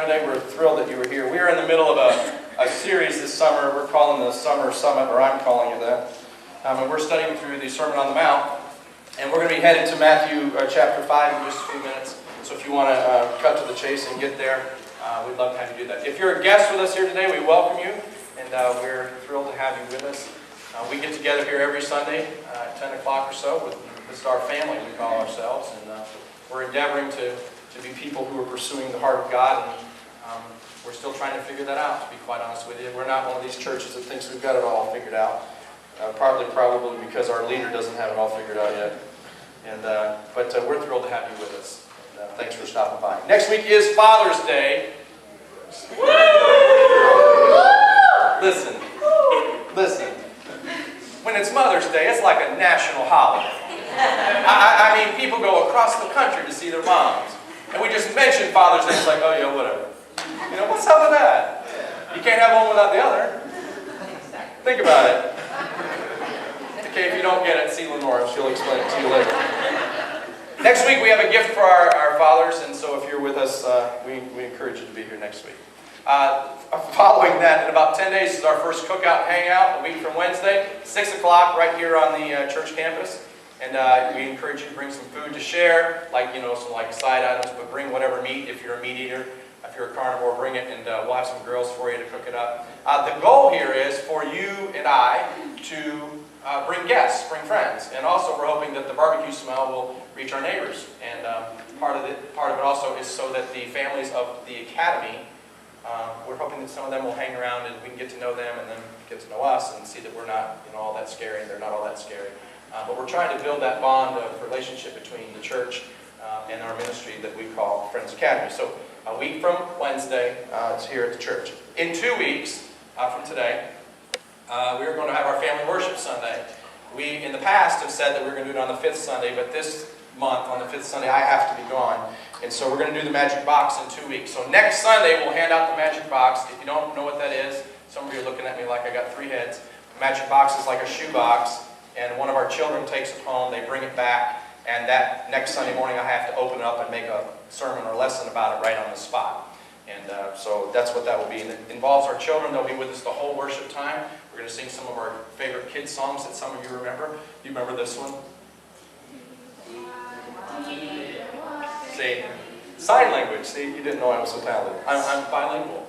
today. We're thrilled that you were here. We are in the middle of a series this summer. We're calling the Summer Summit, or I'm calling it that. And we're studying through the Sermon on the Mount. And we're going to be headed to Matthew chapter 5 in just a few minutes. So if you want to cut to the chase and get there, we'd love to have you do that. If you're a guest with us here today, we welcome you. And we're thrilled to have you with us. We get together here every Sunday at 10 o'clock or so with our family, we call ourselves. And we're endeavoring to be people who are pursuing the heart of God. And we're still trying to figure that out, to be quite honest with you. We're not one of these churches that thinks we've got it all figured out. Partly probably because our leader doesn't have it all figured out yet. And but we're thrilled to have you with us. And, thanks for stopping by. Next week is Father's Day. Listen. When it's Mother's Day, it's like a national holiday. I mean, people go across the country to see their moms. And we just mention Father's Day, it's like, oh yeah, whatever. You know, what's up with that? You can't have one without the other. Think about it. Okay, if you don't get it, see Lenora. She'll explain it to you later. Next week we have a gift for our fathers, and so if you're with us, we encourage you to be here next week. Following that, in about 10 days, is our first cookout hangout, a week from Wednesday, 6 o'clock right here on the church campus. And we encourage you to bring some food to share, like, you know, some like side items, but bring whatever meat. If you're a meat eater, if you're a carnivore, bring it, and we'll have some grills for you to cook it up. The goal here is for you and I to bring guests, bring friends, and also we're hoping that the barbecue smell will reach our neighbors. And part of it also is so that the families of the academy, we're hoping that some of them will hang around and we can get to know them and then get to know us and see that we're not, you know, all that scary and they're not all that scary. But we're trying to build that bond of relationship between the church and our ministry that we call Friends Academy. So a week from Wednesday, it's here at the church. In 2 weeks from today, we are going to have our Family Worship Sunday. We, in the past, have said that we're going to do it on the 5th Sunday, but this month, on the 5th Sunday, I have to be gone. And so we're going to do the Magic Box in 2 weeks. So next Sunday, we'll hand out the Magic Box. If you don't know what that is, some of you are looking at me like I got 3 heads. The Magic Box is like a shoe box. And one of our children takes it home, they bring it back, and that next Sunday morning I have to open it up and make a sermon or lesson about it right on the spot. And so that's what that will be. And it involves our children. They'll be with us the whole worship time. We're going to sing some of our favorite kids' songs that some of you remember. You remember this one? See, sign language. See, you didn't know I was so talented. I'm bilingual.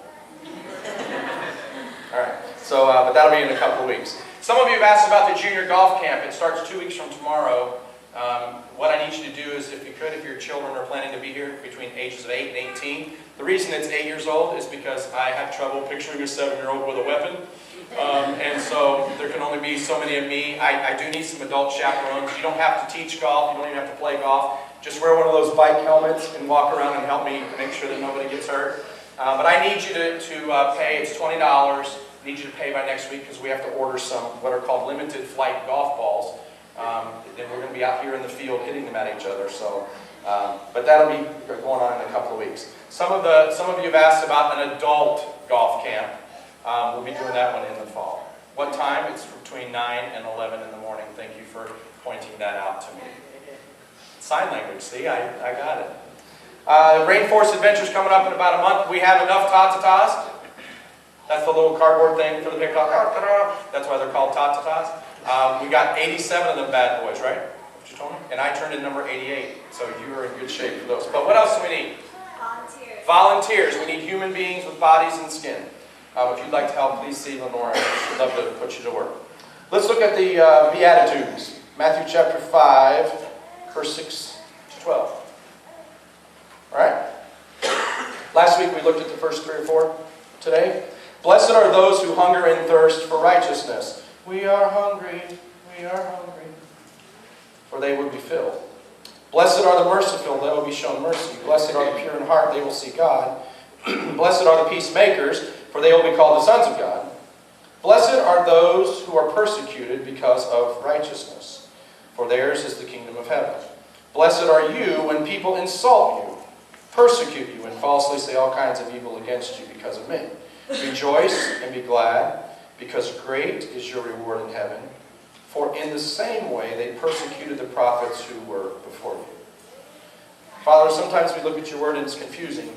All right. So, but that'll be in a couple of weeks. Some of you have asked about the junior golf camp. It starts 2 weeks from tomorrow. What I need you to do is, if you could, if your children are planning to be here between ages of 8 and 18, the reason it's 8 years old is because I have trouble picturing a 7-year-old with a weapon. And so there can only be so many of me. I do need some adult chaperones. You don't have to teach golf. You don't even have to play golf. Just wear one of those bike helmets and walk around and help me make sure that nobody gets hurt. But I need you to pay. It's $20. I need you to pay by next week because we have to order some what are called limited flight golf balls. Then we're going to be out here in the field hitting them at each other. So, but that'll be going on in a couple of weeks. Some of you have asked about an adult golf camp. We'll be doing that one in the fall. What time? It's between 9 and 11 in the morning. Thank you for pointing that out to me. Sign language. See, I got it. Rainforest Adventure's coming up in about a month. We have enough ta-ta-tas. That's the little cardboard thing for the pickup. That's why they're called ta-ta-tas. We got 87 of them bad boys, right? What you told me? And I turned in number 88. So you are in good shape for those. But what else do we need? Volunteers. Volunteers. We need human beings with bodies and skin. If you'd like to help, please see Lenora. We'd love to put you to work. Let's look at the BeAttitudes. Matthew chapter 5, verse 6 to 12. All right? Last week we looked at the first 3 or 4. Today, blessed are those who hunger and thirst for righteousness. We are hungry, for they will be filled. Blessed are the merciful, they will be shown mercy. Blessed are the pure in heart, they will see God. Blessed are the peacemakers, for they will be called the sons of God. Blessed are those who are persecuted because of righteousness, for theirs is the kingdom of heaven. Blessed are you when people insult you, persecute you, and falsely say all kinds of evil against you because of me. Rejoice and be glad, because great is your reward in heaven. For in the same way they persecuted the prophets who were before you. Father, sometimes we look at your word and it's confusing.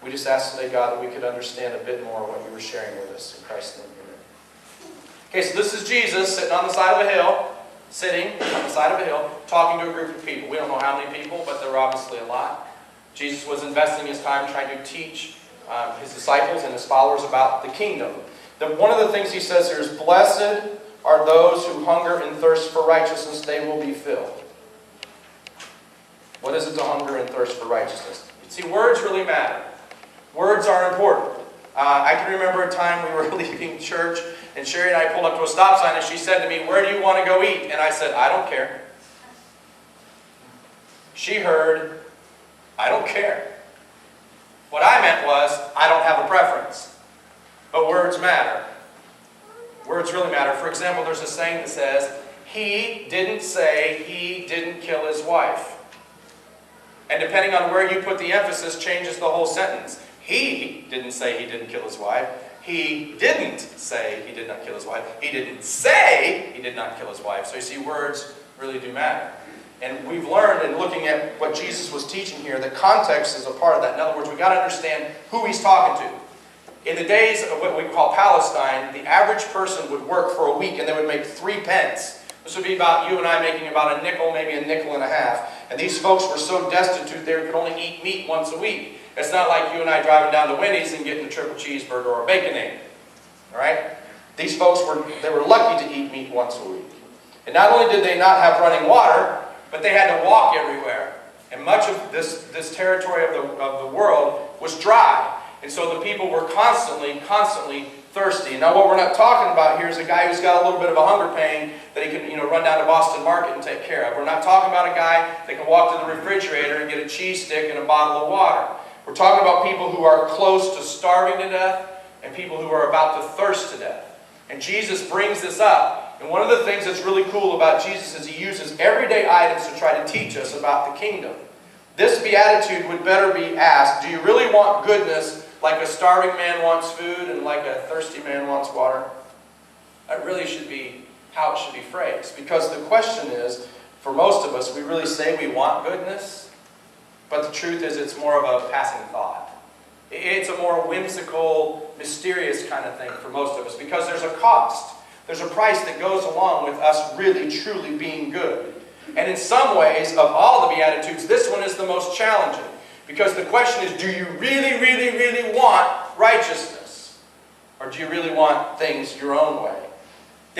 We just ask today, God, that we could understand a bit more what you were sharing with us. In Christ's name, amen. Okay, so this is Jesus sitting on the side of a hill, talking to a group of people. We don't know how many people, but there were obviously a lot. Jesus was investing his time trying to teach his disciples and his followers about the kingdom. One of the things he says here is, blessed are those who hunger and thirst for righteousness, they will be filled. What is it to hunger and thirst for righteousness? See, words really matter. Words are important. I can remember a time we were leaving church, and Sherry and I pulled up to a stop sign, and she said to me, "Where do you want to go eat?" And I said, "I don't care." She heard, "I don't care." What I meant was, I don't have a preference. But words matter. Words really matter. For example, there's a saying that says, he didn't say he didn't kill his wife. And depending on where you put the emphasis, changes the whole sentence. He didn't say he didn't kill his wife. He didn't say he did not kill his wife. He didn't say he did not kill his wife. So you see, words really do matter. And we've learned in looking at what Jesus was teaching here that context is a part of that. In other words, we've got to understand who he's talking to. In the days of what we call Palestine, the average person would work for a week and they would make 3 pence. This would be about you and I making about a nickel, maybe a nickel and a half. And these folks were so destitute they could only eat meat once a week. It's not like you and I driving down to Wendy's and getting a triple cheeseburger or a bacon egg. All right? These folks were lucky to eat meat once a week. And not only did they not have running water, but they had to walk everywhere. And much of this territory of the world was dry. And so the people were constantly thirsty. Now what we're not talking about here is a guy who's got a little bit of a hunger pain that he can run down to Boston Market and take care of. We're not talking about a guy that can walk to the refrigerator and get a cheese stick and a bottle of water. We're talking about people who are close to starving to death and people who are about to thirst to death. And Jesus brings this up. And one of the things that's really cool about Jesus is he uses everyday items to try to teach us about the kingdom. This beatitude would better be asked, do you really want goodness like a starving man wants food and like a thirsty man wants water? That really should be how it should be phrased. Because the question is, for most of us, we really say we want goodness, but the truth is it's more of a passing thought. It's a more whimsical, mysterious kind of thing for most of us because there's a cost. There's a price that goes along with us really, truly being good. And in some ways, of all the Beatitudes, this one is the most challenging. Because the question is, do you really want righteousness? Or do you really want things your own way?